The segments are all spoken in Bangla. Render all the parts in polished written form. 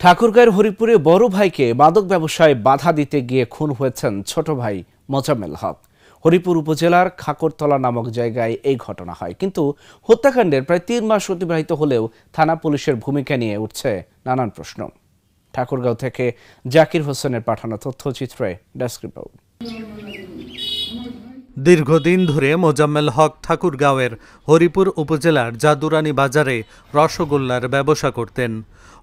ঠাকুরগাঁয়ের হরিপুরে বড় ভাইকে মাদক ব্যবসায় বাধা দিতে গিয়ে খুন হয়েছেন ছোট ভাই মোজাম্মেল হক। হরিপুর উপজেলার খাকরতলা নামক জায়গায় এই ঘটনা হয়, কিন্তু হত্যাকাণ্ডের প্রায় ৩ মাস অতিবাহিত হলেও থানা পুলিশের ভূমিকা নিয়ে উঠছে নানান প্রশ্ন। ঠাকুরগাঁও থেকে জাকির হোসেনের পাঠানো তথ্যচিত্রে ডেস্ক রিপোর্ট। দীর্ঘদিন ধরে মোজাম্মেল হক ঠাকুরগাঁওয়ের হরিপুর উপজেলার জাদুরানী বাজারে রসগোল্লার ব্যবসা করতেন।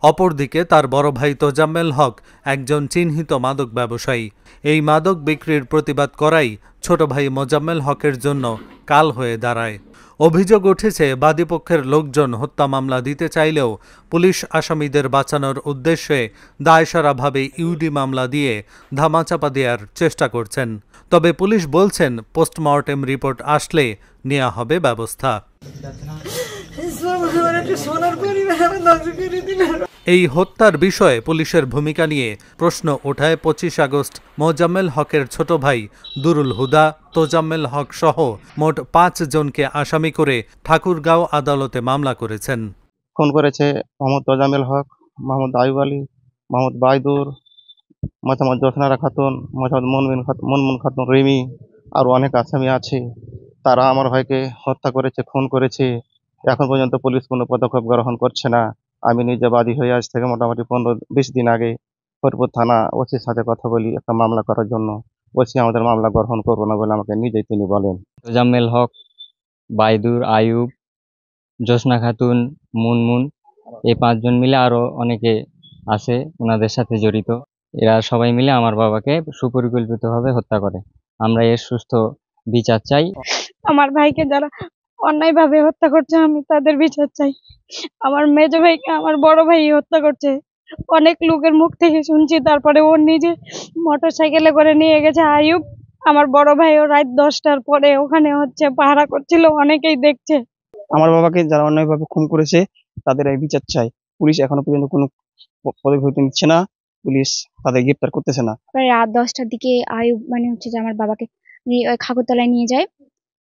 অপরদিকে তার বড় ভাই তোজাম্মেল হক একজন চিহ্নিত মাদক ব্যবসায়ী। এই মাদক বিক্রির প্রতিবাদ করাই ছোট ভাই মোজাম্মেল হকের জন্য কাল হয়ে দাঁড়ায়। অভিযোগ উঠেছে, বাদীপক্ষের লোকজন হত্যা মামলা দিতে চাইলেও পুলিশ আসামিদের বাঁচানোর উদ্দেশ্যে দায়সারাভাবে ইউডি মামলা দিয়ে ধামাচাপা দেওয়ার চেষ্টা করছেন। তবে পুলিশ বলছেন, পোস্টমর্টেম রিপোর্ট আসলে নেওয়া হবে ব্যবস্থা। এই হত্যার বিষয়ে পুলিশের ভূমিকা নিয়ে প্রশ্ন ওঠায় 25 আগস্ট মোজাম্মেল হকের ছোট ভাই দুরুল হুদা, তোজাম্মেল হক সহ মোট 5 জনকে আসামি করে ঠাকুরগাঁও আদালতে মামলা করেছেন। খুন করেছে মোহাম্মদ তোজাম্মেল হক, মোহাম্মদ আয়ুব আলী, মোহাম্মদ বাইদুর, মোহাম্মদ জোসনারা খাতুন, মোহাম্মদ মুনমুন খাতুন রিমি, আর অনেক আসামি আছে। তারা আমার ভাইকে হত্যা করেছে, খুন করেছে। এখন পর্যন্ত পুলিশ কোনো পদক্ষেপ গ্রহণ করছে না। আমি নিজে বাদী হয়ে আজ থেকে মোটামুটি 15-20 দিন আগে হরিপুর থানা ওসির সাথে কথা বলি একটা মামলা করার জন্য। ওসি আমাদের মামলা গ্রহণ করবো না বলে আমাকে নিজেই তিনি বলেন। তোজাম্মেল হক, বাইদুর, আয়ুব, জোসনা খাতুন, মুনমুন, এই 5 জন মিলে আরো অনেকে আছে ওনাদের সাথে জড়িত। এরা সবাই মিলে আমার বাবাকে সুপরিকল্পিতভাবে হত্যা করে। আমরা এর সুস্থ বিচার চাই। আমার ভাইকে যারা অন্যায়ভাবে হত্যা করছে আমি তাদের বিচার চাই। আমার মেজো ভাইকে আমার বড় ভাই হত্যা করছে, অনেক লোকের মুখ থেকে শুনছি। তারপরে ও নিজে মোটরসাইকেলে করে নিয়ে গেছে আয়ুব, আমার বড় ভাই। ও রাত 10টার পরে ওখানে পাহারা করছিল, অনেকেই দেখছে। আমার বাবাকে যারা অন্যায়ভাবে খুন করেছে তাদের এই বিচার চাই। পুলিশ এখনো পর্যন্ত কোনো পদক্ষেপ নিচ্ছে না, পুলিশ তাদের গ্রেপ্তার করতেছে না। প্রায় রাত 10টার দিকে আয়ুব যে আমার বাবাকে খাগরতলায় নিয়ে যায়।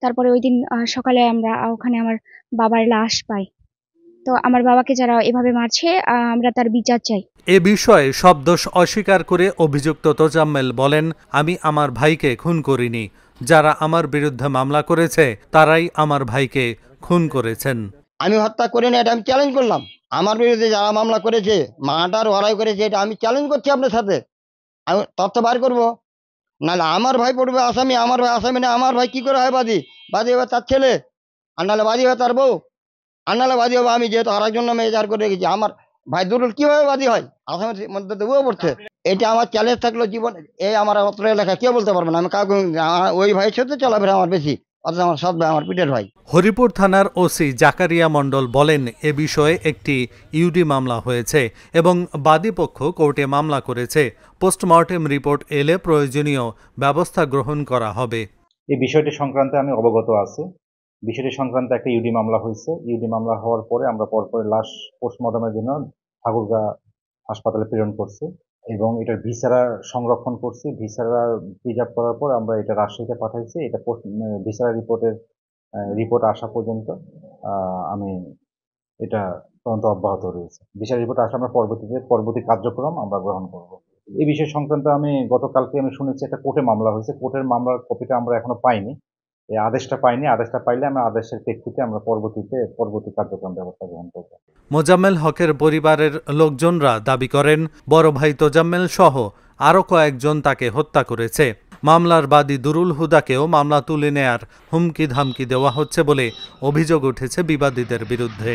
তারপরে ওই দিন সকালে আমরা ওখানে আমার বাবার লাশ পাই। তো আমার বাবাকে যারা এভাবে মারছে আমরা তার বিচার চাই। এ বিষয়ে সব দোষ অস্বীকার করে অভিযুক্ত তোজাম্মেল বলেন, আমি আমার ভাইকে খুন করিনি। যারা আমার বিরুদ্ধে মামলা করেছে তারাই আমার ভাইকে খুন করেছেন। আমি হত্যা করিনি, এটা আমি চ্যালেঞ্জ করলাম। আমার বিরুদ্ধে যারা মামলা করেছে, মার্ডার ওরাই করেছে, এটা আমি চ্যালেঞ্জ করছি আপনার সাথে। আমি তথ্য বার করবো, নাহলে আমার ভাই পড়বে আসামি। আমার ভাই আসামি না, আমার ভাই কি করে হয় বাদী? বাদী হবে তার ছেলে, আর নাহলে বাদী হবে তার বউ, আর নাহলে বাদী হবে আমি, যেহেতু আরেকজন নামে এজাহার করে রেখেছি। আমার ভাই দুরুল কিভাবে বাদী হয়? আসামের মধ্যে তো ও পড়ছে। এটা আমার চ্যালেঞ্জ থাকলো জীবন। এই আমার অত্র এলাকা কেউ বলতে পারবে না আমি কাউকে। ওই ভাইয়ের সাথে চলাফেরা আমার বেশি, অথচ আমার সৎ ভাই, আমার পিঠের ভাই। হরিপুর থানার ওসি জাকারিয়া মণ্ডল বলেন, এ বিষয়ে একটি ইউডি মামলা হয়েছে এবং বাদীপক্ষ কোর্টে মামলা করেছে। পোস্টমর্টেম রিপোর্ট এলে প্রয়োজনীয় ব্যবস্থা গ্রহণ করা হবে। এই বিষয়টি সংক্রান্তে আমি অবগত আছি। বিষয়টি সংক্রান্তে একটা ইউডি মামলা হয়েছে। ইউডি মামলা হওয়ার পরে আমরা পরপর লাশ পোস্টমর্টমের জন্য ঠাকুরগাঁ হাসপাতালে প্রেরণ করছি এবং এটার ভিসারা সংরক্ষণ করছি। ভিসারা প্রিজার্ভ করার পর আমরা এটা রাজশাহীতে পাঠাইছি। এটা ভিসারা রিপোর্ট আসা পর্যন্ত আমি এটা তদন্ত অব্যাহত রয়েছে। ভিসারা রিপোর্ট আসলে আমরা পরবর্তী কার্যক্রম আমরা গ্রহণ করব। এই বিষয় সংক্রান্ত আমি গতকালকে শুনেছি একটা কোর্টে মামলা হয়েছে। কোর্টের মামলার কপিটা আমরা এখনো পাইনি, এই আদেশটা পাইনি। আদেশটা পাইলে আমরা আদেশের প্রেক্ষিতে আমরা পরবর্তী কার্যক্রম ব্যবস্থা গ্রহণ করব। মোজাম্মেল হকের পরিবারের লোকজনরা দাবি করেন, বড় ভাই তোজাম্মেল সহ আরও কয়েকজন তাকে হত্যা করেছে। মামলার বাদী দুরুল হুদাকেও মামলা তুলে নেয়ার হুমকি ধামকি দেওয়া হচ্ছে বলে অভিযোগ উঠেছে বিবাদীদের বিরুদ্ধে।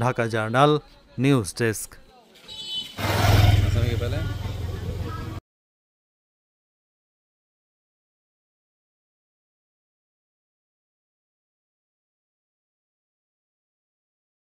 Dhaka journal news desk.